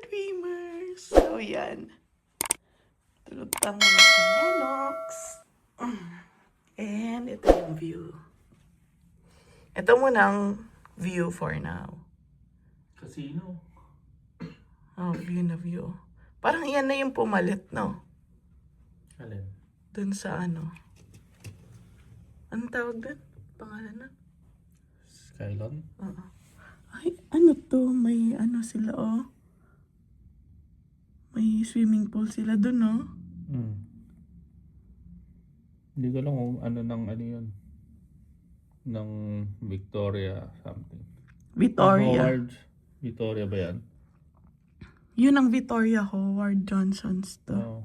Dreamers! So, yan. Tulog pang mga Lennox. And ito yung view. Ito munang view for now. Casino. Oh, view na view. Parang yan na yung pumalit, no? Alin? Dun sa ano. Anong tawag dun? Pangalan na? Skylon? Oo. Ay, ano to? May ano sila, oh. May swimming pool sila dun, no? Hindi ko lang kung ano yun. Ng Victoria something. Victoria. Howard. Victoria ba yan? Yun ang Victoria Howard Johnson's to. Oo.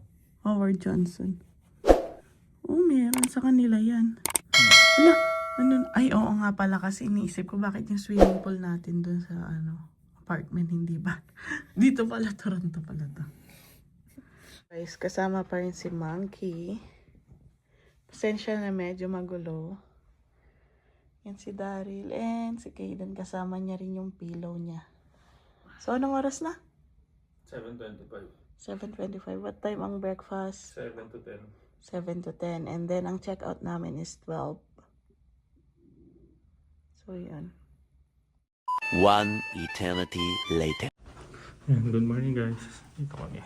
Howard Johnson. Oh, meron sa kanila yan. Ala, ano? Ay, oo nga pala kasi iniisip ko bakit yung swimming pool natin dun sa ano apartment, hindi ba? Dito pala, Toronto pala to. Guys, kasama pa rin si Monkey. Pasensya na medyo magulo. Yan si Daryl and si Kaden. Kasama niya rin yung pillow niya. So, anong oras na? 7:25. 7:25. What time ang breakfast? 7 to 10. 7 to 10. And then, ang checkout namin is 12. So, yan. One eternity later. Good morning guys. Dito kami.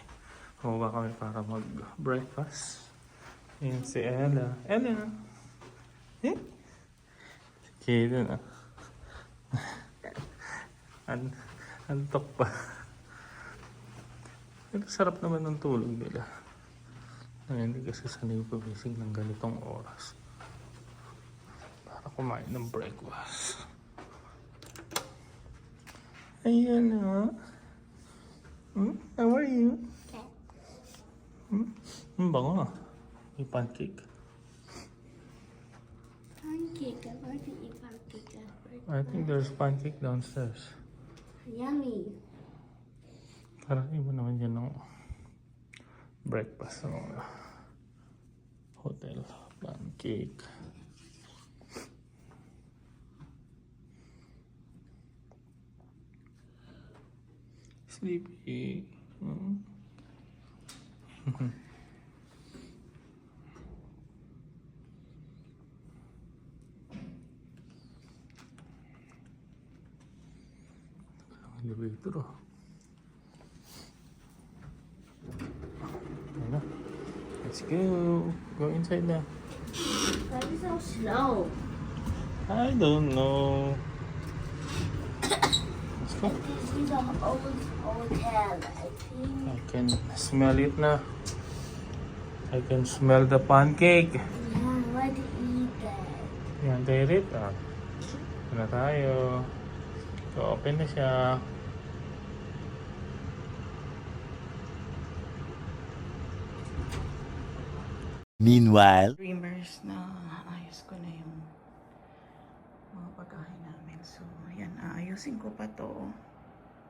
Huwag kami para mag-breakfast. Ayan si Ella. Ella! Eh? Si Kaden ah. Antok pa. Ito sarap naman ng tulog nila. Ay, hindi kasi sanay pagising ng ganitong oras. Para kumain ng breakfast. Ayan ah. How are you? Bango ah. May pancake. Pancake. I want to eat pancake after. I think there's pancake downstairs. Yummy. Parang iba naman yan ng breakfast sa mga hotel. Pancake. Sleepy. Elevator oh. Ayun na. Let's go. Go inside na. That is so slow. I don't know. Let's go. This is an old hotel, I think. I can smell it na. I can smell the pancake. Yeah, I want to eat that. Yan, Terit. Ah. Ito na tayo. So, open na siya. Meanwhile, Dreamers na ayos ko na yung mga pagkain namin. So, ayan, aayusin ko pa to.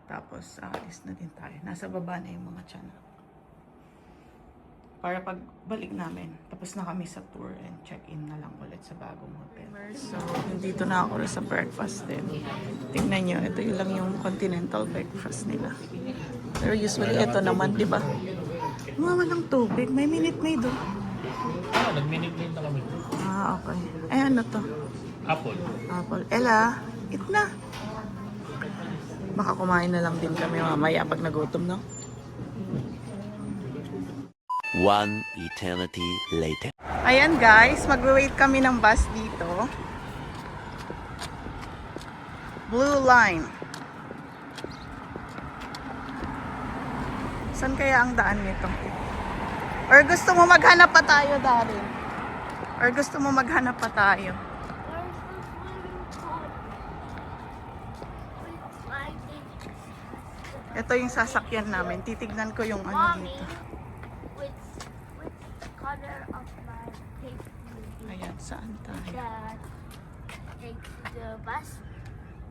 Tapos, aalis na din tayo. Nasa baba na yung mga tiyan. Para pagbalik namin, tapos na kami sa tour and check-in na lang ulit sa bagong hotel. So, nandito na ako sa breakfast din. Tingnan nyo, ito yung lang yung continental breakfast nila. Pero usually, ito naman, di ba? Mga walang tubig. May Minute Maid doon. Nag-minute na kami. Okay. Ay, ano to? Apple. Apple. Ella, eat na. Baka kumain na lang din kami mamaya pag nagutom, no? one eternity later. Ayan guys, mag-wait kami ng bus dito. Blue Line. Saan kaya ang daan nito? Or gusto mo maghanap pa tayo, Daryl? Or gusto mo maghanap pa tayo? Ito yung sasakyan namin. Titignan ko yung ano Mommy, dito. which color of my paper? Ayan, saan tayo? That take the bus.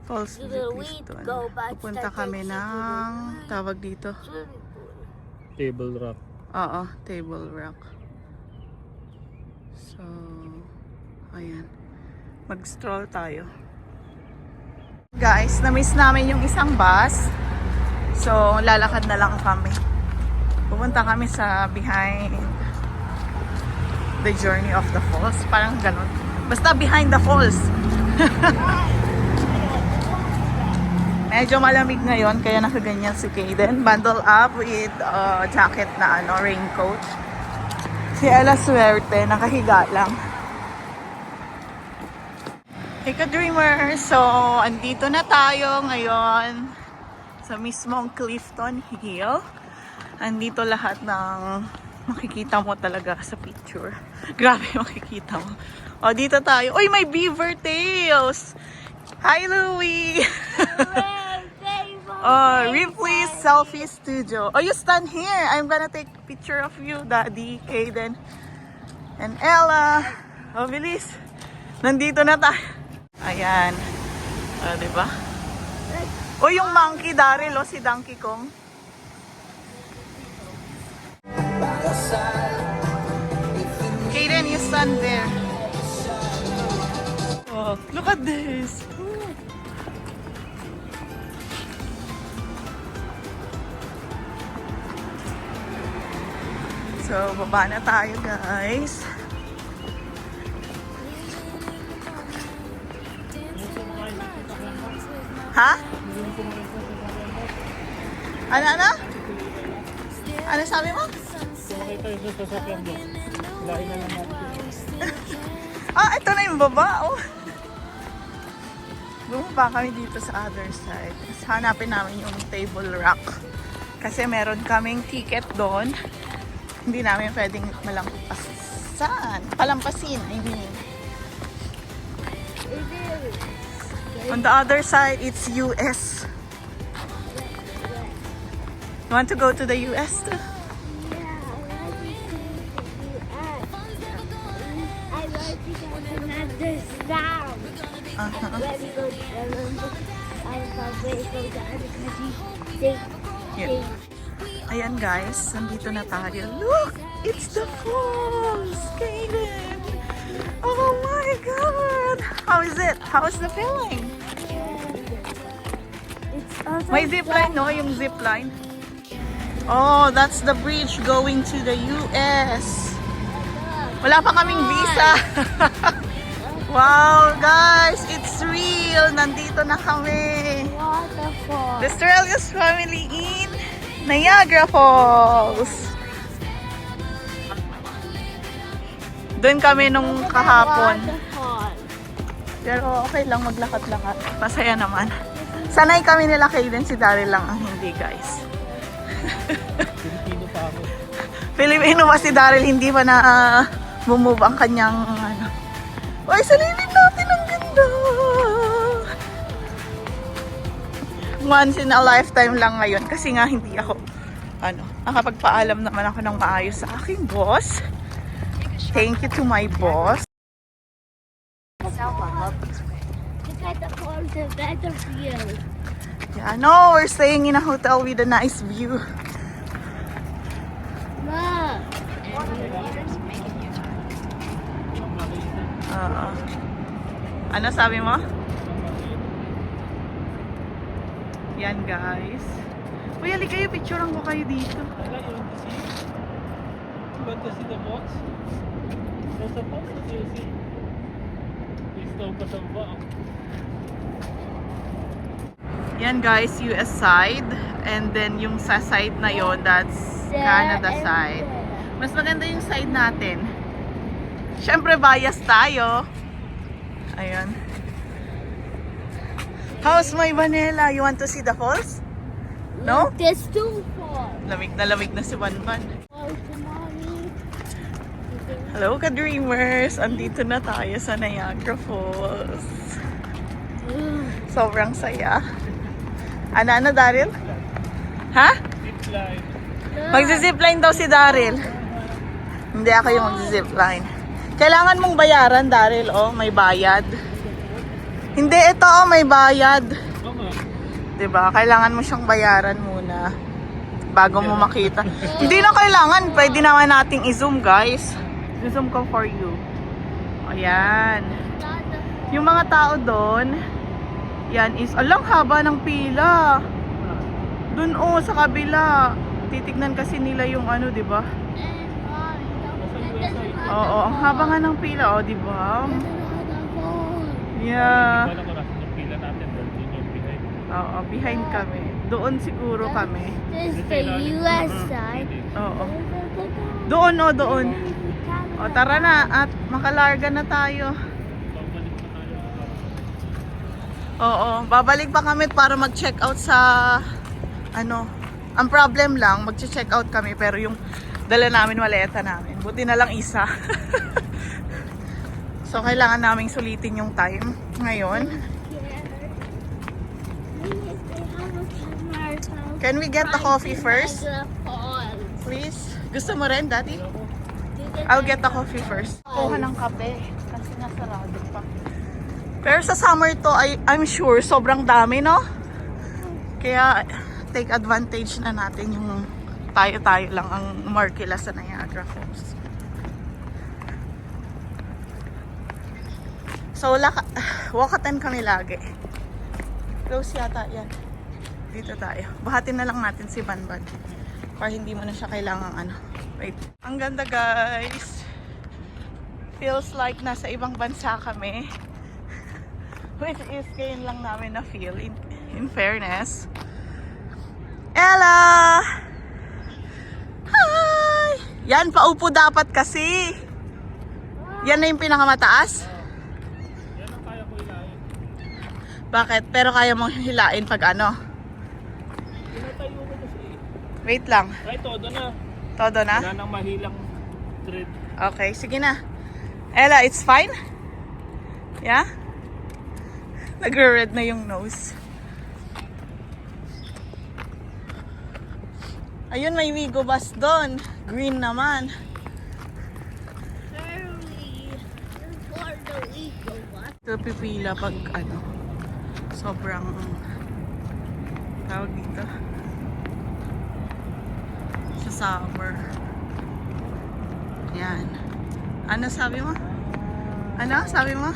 Falls Do of the Clifton. weed go back Pupunta to kami the ng tawag dito. swimming pool? Table rock. Oo, Table Rock. So, ayan. Mag-stroll tayo. Guys, na-miss namin yung isang bus. So, lalakad na lang kami. Pupunta kami sa behind the journey of the falls. Parang ganun. Basta behind the falls. Medyo malamig ngayon, kaya nakaganyan si Kaden. Bundle up with jacket na raincoat. Si Ella swerte, nakahiga lang. Hey ka-dreamers! So, andito na tayo ngayon sa mismong Clifton Hill. Andito lahat ng makikita mo talaga sa picture. Grabe makikita mo. O, dito tayo. Uy, may beaver tails! Hi, Louie! Ripley's Selfie Studio. Oh, you stand here. I'm gonna take a picture of you, Daddy, Kaden, and Ella. Oh, bilis. Nandito na tayo. Ayan. Diba? Oh, yung monkey, Daryl, oh, si Donkey Kong. Kaden, you stand there. Oh, look at this. So, baba na tayo, guys. Ha? Ano? Ano sabi mo? Sumakay tayo sa sasakyan mo. Lain na lang natin. Ito na yung baba, oh. Bumaba kami dito sa other side. Hanapin namin yung Table Rock. Kasi meron kaming ticket doon. Hindi namin pwedeng palampasin, I mean. On the other side, it's US. You want to go to the US too? I like to go to another sound. When we go to Olympic, I probably go to other countries. Yeah. Ayan guys, nandito na tayo. Look! It's the falls! Kaden! Oh my God! How is it? How is the feeling? It's also May zipline, no? Yung zipline. Oh, that's the bridge going to the US. Wala pa kaming visa. Wow, guys! It's real! Nandito na kami. waterfall. The Australia's family in Niagara Falls. Doon kami nung kahapon. Waterfall. Pero okay lang maglakad-lakad. Masaya naman. Sanay kami nila Kaden, si Daryl lang ang hindi, guys. Pilipino pa ako. Pilipino pa si Daryl, hindi pa na bumove ang kanyang ano. Uy, sa lilim natin, ang ganda! Once in a lifetime lang ngayon kasi nga hindi ako nakapagpaalam naman ako ng maayos sa aking boss. Thank you to my boss. Look at the falls, a better view. Yeah, no, we're staying in a hotel with a nice view. Look. Ano sabi mo? Yan guys. Uy, hali kayo, picturean ko kayo dito. You want to see the box? There's a box that you see. Please don't put them back. Yan guys, US side. And then yung sa side na yon, that's Canada side. Mas maganda yung side natin. Siyempre bias tayo. Ayun. How's my vanilla? You want to see the falls? No? There's two falls. Lamig na si Banban. Falls, mommy. Hello ka-dreamers! Andito na tayo sa Niagara Falls. Sobrang saya. Ano, Daryl? Ha? Zipline. Magzi-zipline daw si Daryl. Hindi ako yung magzi-zipline. Kailangan mong bayaran, Daryl. Oh, may bayad. Hindi, ito may bayad. Oo nga. 'Di ba? Kailangan mo siyang bayaran muna bago mo makita. Hindi na kailangan, pwede naman nating i-zoom, guys. I-zoom ko for you. Ayan. Yung mga tao doon, yan is, alang haba ng pila. Doon sa kabila. Titignan kasi nila yung ano, 'di ba? Oo, ang haba nga ng pila, 'di ba? Yeah. Wala ko na yung pila natin. Doon yung behind. Oo, behind kami. Doon siguro kami. This is the US side. Oo. Doon, doon. O, tara na at makalarga na tayo. Oo, babalik pa kami para mag-check out sa ano. Ang problem lang, mag-check out kami pero yung dala namin maleta namin. Buti na lang isa. So, kailangan naming sulitin yung time ngayon. Can we get the coffee first? Please? Gusto mo rin, Daddy? I'll get the coffee first. Kuha ng kape kasi nasarado pa. Pero sa summer to, I'm sure sobrang dami, no? Kaya take advantage na natin yung tayo-tayo lang ang Markila sa Niagara Falls. So, walkatan kami lagi. Close yata yan. Dito tayo. Bahatin na lang natin si Banban. Para hindi mo na siya kailangang ano. Wait. Ang ganda, guys. Feels like nasa ibang bansa kami. Which is ngayon lang namin na feel in fairness. Ella! Hi! Yan, paupo dapat kasi. Yan na yung pinakamataas? Yan ang kaya ko ilahin. Bakit? Pero kaya mong hilain pag ano? Pinatayo ko kasi. Wait lang. Ay, todo na. Todo na? Wala nang mahilang thread. Okay, sige na. Ella, it's fine? Yeah? Nagre-red na yung nose. Ayun, may Wigo bus doon. Green naman. Ito pipila pag ano, sobrang tawag dito sa summer. Yan. Ano sabi mo? Ano sabi mo?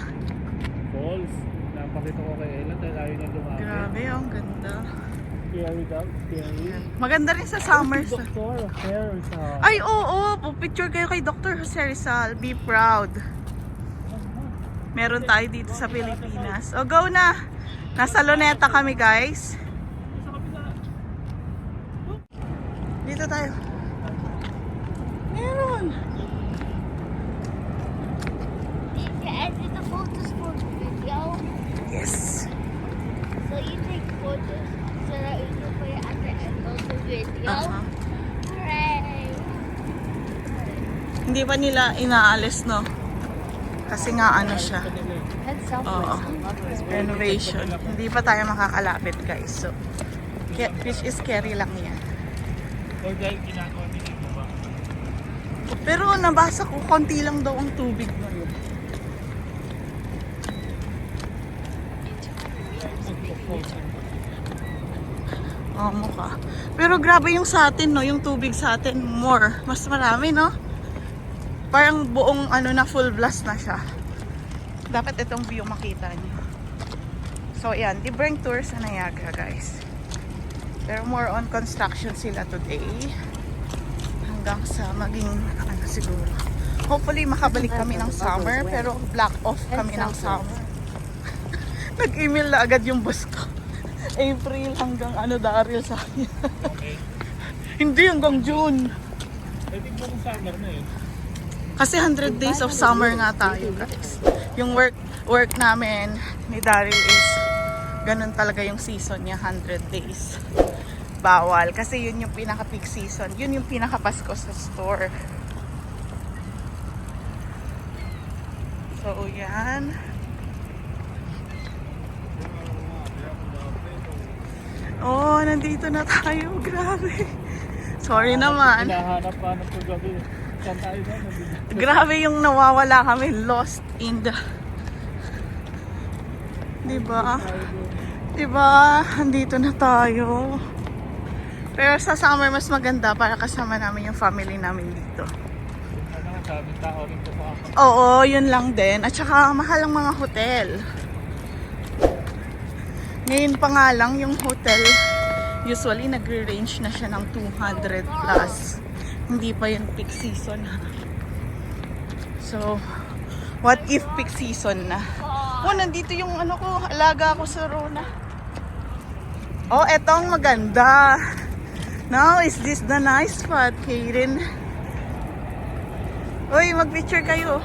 Balls. Napakita ko kay Ella dahil ayaw niya lumapit. Grabe, ang ganda. Scary daw. Scary. Maganda rin sa summer. Doktor, hair sa... Ay, oo. Picture kayo kay Dr. Jose Rizal. Be proud. Meron tayo dito sa Pilipinas. O, go na. Nasa Luneta kami, guys. Dito tayo. Meron. Did you edit the photos for the video? Yes. So you take photos so that you can put it at the end of the video? Uh-huh. Hooray! Hindi pa nila inaalis, no? Kasi nga ano siya. Oo. Renovation. Hindi pa tayo makakalapit, guys. So, which is scary lang yan. O dahil ginagawa nila ito ba? Pero nabasa ko, konti lang daw ang tubig ngayon. Oo, mukha. Pero grabe yung sa atin, no? Yung tubig sa atin, more. Mas marami, no? Parang buong ano na full blast na siya. Dapat itong view makita niyo. So, yan. Libreng tour sa Niagara, guys. Pero more on construction sila today. Hanggang sa maging, ano siguro. Hopefully, makabalik kami ng summer. Pero block off kami ng summer. Nag-email na agad yung boss ko. April hanggang ano, Daryl sa akin. Hindi, hanggang June. I think buong summer na yun. Kasi 100 days of summer nga tayo, guys. Yung work namin ni Daryl is ganun talaga yung season niya, 100 days. Bawal. Kasi yun yung pinaka-peak season. Yun yung pinaka-Pasko sa store. So, yan. Oh, nandito na tayo. Grabe. Sorry naman. Hinahanap pa ng paggabi. Saan tayo ba? Nabili. Grabe yung nawawala kami. Lost in the... Diba? Diba? Andito na tayo. Pero sa summer mas maganda para kasama namin yung family namin dito. Oo, yun lang din. At saka mahal ang mga hotel. Ngayon pa nga lang yung hotel, usually nagre-range na siya ng 200 plus. Hindi pa yung peak season. So, what if peak season na? Oh, nandito yung ano ko, alaga ko sa Rona. Oh, etong maganda. Now, is this the nice spot, Kaden? Uy, mag-picture kayo.